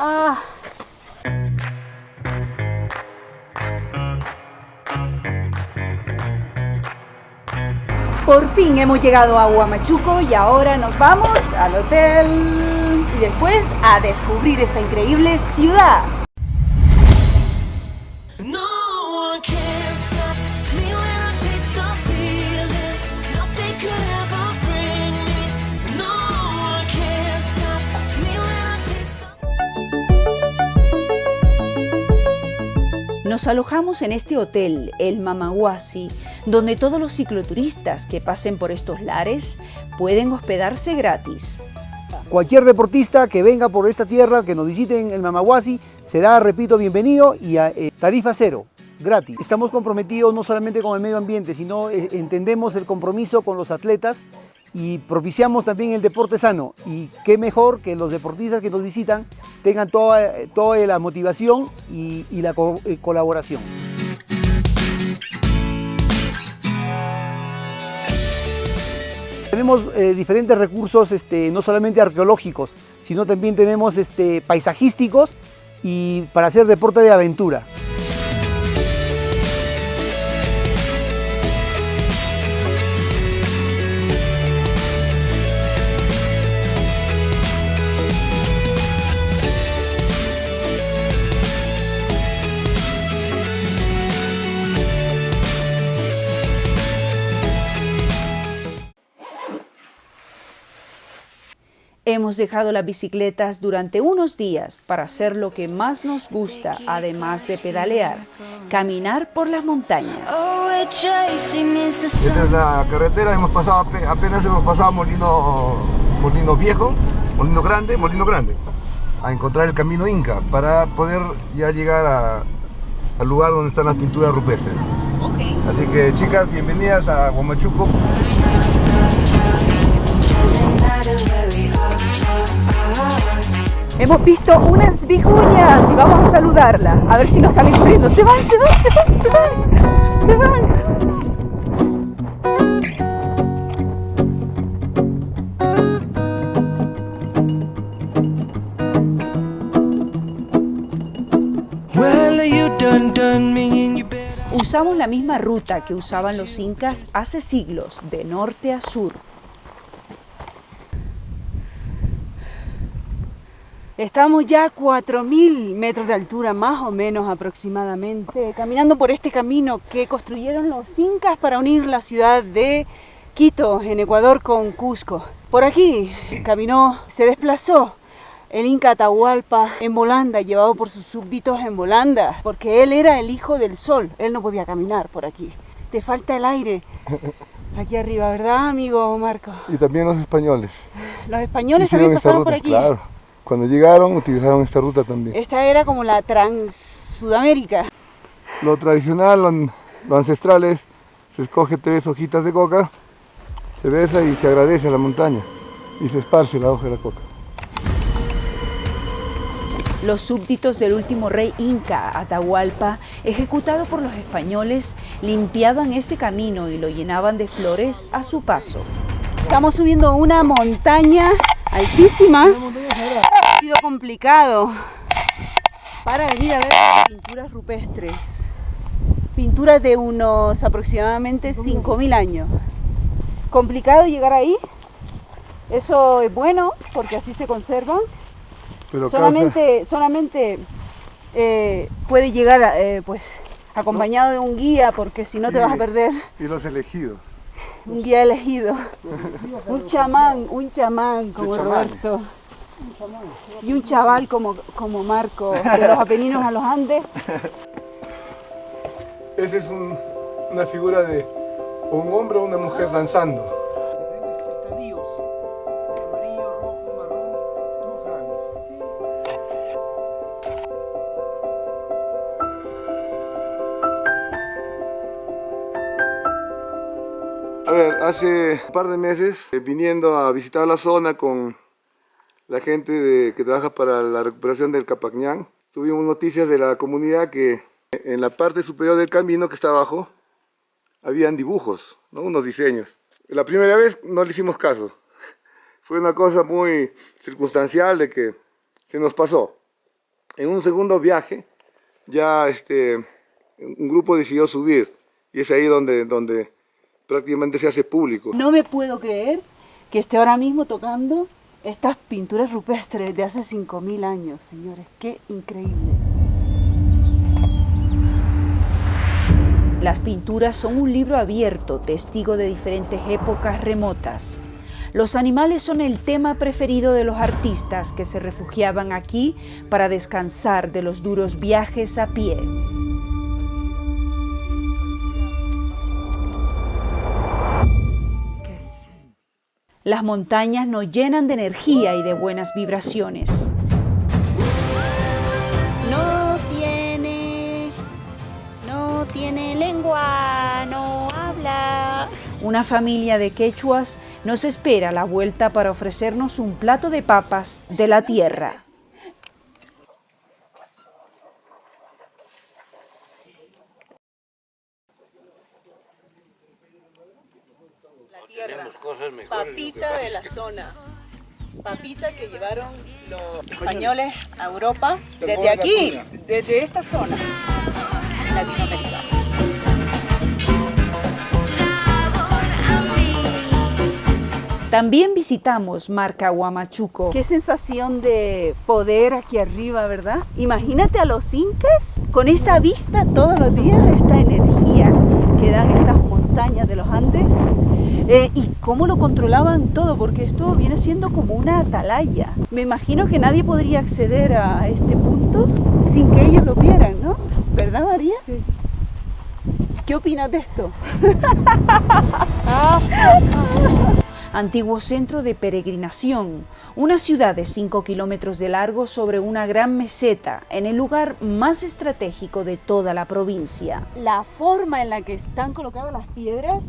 Ah. Por fin hemos llegado a Huamachuco y ahora nos vamos al hotel y después a descubrir esta increíble ciudad. Nos alojamos en este hotel, el Mamahuasi, donde todos los cicloturistas que pasen por estos lares pueden hospedarse gratis. Cualquier deportista que venga por esta tierra, que nos visite en el Mamahuasi, será, repito, bienvenido y a tarifa cero, gratis. Estamos comprometidos no solamente con el medio ambiente, sino entendemos el compromiso con los atletas y propiciamos también el deporte sano. Y qué mejor que los deportistas que nos visitan tengan toda la motivación y la colaboración. Tenemos diferentes recursos, no solamente arqueológicos, sino también tenemos paisajísticos y para hacer deporte de aventura. Hemos dejado las bicicletas durante unos días para hacer lo que más nos gusta, además de pedalear, caminar por las montañas. Esta es la carretera, apenas hemos pasado Molino Viejo, Molino Grande, a encontrar el camino Inca para poder ya llegar al lugar donde están las pinturas rupestres. Okay. Así que chicas, bienvenidas a Huamachuco. Hemos visto unas vicuñas y vamos a saludarla. A ver si nos salen corriendo. Se van. Usamos la misma ruta que usaban los incas hace siglos, de norte a sur. Estamos ya a 4.000 metros de altura, más o menos aproximadamente, caminando por este camino que construyeron los incas para unir la ciudad de Quito, en Ecuador, con Cusco. Por aquí se desplazó el inca Atahualpa en volanda, llevado por sus súbditos en volanda, porque él era el hijo del sol, él no podía caminar por aquí. Te falta el aire aquí arriba, ¿verdad, amigo Marco? Y también los españoles. Los españoles también pasaron por aquí. Claro. Cuando llegaron utilizaron esta ruta también. Esta era como la Trans-Sudamérica. Lo tradicional, lo ancestral es, se escoge 3 hojitas de coca, se besa y se agradece a la montaña y se esparce la hoja de la coca. Los súbditos del último rey inca, Atahualpa, ejecutado por los españoles, limpiaban este camino y lo llenaban de flores a su paso. Estamos subiendo una montaña altísima. Ha sido complicado para venir a ver pinturas rupestres. Pinturas de unos aproximadamente 5.000 años. Complicado llegar ahí. Eso es bueno porque así se conservan. Pero solamente puede llegar pues acompañado de un guía, porque si no te vas a perder. Y los elegidos. Un guía elegido. Un chamán como Roberto. Y un chaval como Marco, de los Apeninos a los Andes. Esa es una figura de un hombre o una mujer danzando. A ver, hace un par de meses, viniendo a visitar la zona con la gente que trabaja para la recuperación del Capacñán, tuvimos noticias de la comunidad que en la parte superior del camino que está abajo, habían dibujos, ¿no? Unos diseños. La primera vez no le hicimos caso. Fue una cosa muy circunstancial de que se nos pasó. En un segundo viaje, ya un grupo decidió subir y es ahí donde prácticamente se hace público. No me puedo creer que esté ahora mismo tocando estas pinturas rupestres de hace 5000 años, señores. ¡Qué increíble! Las pinturas son un libro abierto, testigo de diferentes épocas remotas. Los animales son el tema preferido de los artistas que se refugiaban aquí para descansar de los duros viajes a pie. Las montañas nos llenan de energía y de buenas vibraciones. No tiene lengua, no habla. Una familia de quechuas nos espera a la vuelta para ofrecernos un plato de papas de la tierra. Papita de la zona, papita que llevaron los españoles a Europa desde aquí, desde esta zona, Latinoamérica. También visitamos Marca Huamachuco. Qué sensación de poder aquí arriba, ¿verdad? Imagínate a los incas con esta vista todos los días, esta energía que dan estas montañas de los Andes. Y cómo lo controlaban todo, porque esto viene siendo como una atalaya. Me imagino que nadie podría acceder a este punto sin que ellos lo vieran, ¿no? ¿Verdad, María? Sí. ¿Qué opinas de esto? Antiguo centro de peregrinación, una ciudad de 5 kilómetros de largo sobre una gran meseta, en el lugar más estratégico de toda la provincia. La forma en la que están colocadas las piedras,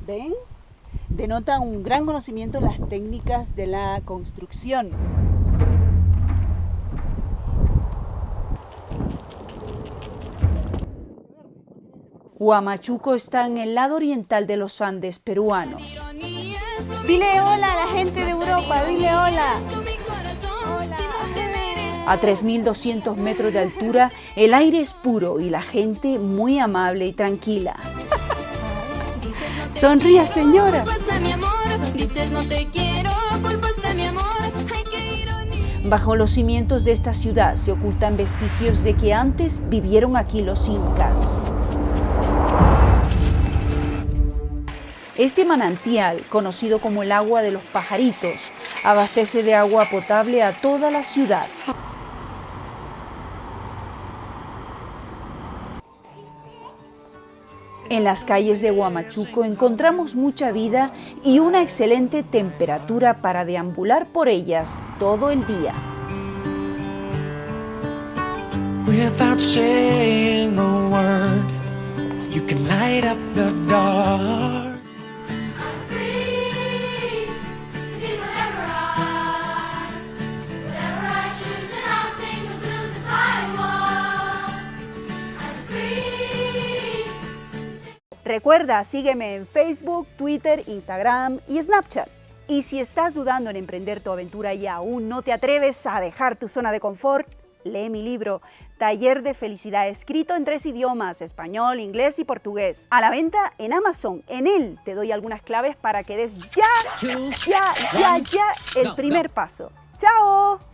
¿ven?, denota un gran conocimiento de las técnicas de la construcción. Huamachuco está en el lado oriental de los Andes peruanos. Dile hola a la gente de Europa, dile hola. A 3.200 metros de altura, el aire es puro y la gente muy amable y tranquila. Sonría, señora. Bajo los cimientos de esta ciudad se ocultan vestigios de que antes vivieron aquí los incas. Este manantial, conocido como el agua de los pajaritos, abastece de agua potable a toda la ciudad. En las calles de Huamachuco encontramos mucha vida y una excelente temperatura para deambular por ellas todo el día. Without saying a word, you can light up the dark. Recuerda, sígueme en Facebook, Twitter, Instagram y Snapchat. Y si estás dudando en emprender tu aventura y aún no te atreves a dejar tu zona de confort, lee mi libro, Taller de Felicidad, escrito en 3 idiomas, español, inglés y portugués. A la venta en Amazon. En él te doy algunas claves para que des ya el primer paso. ¡Chao!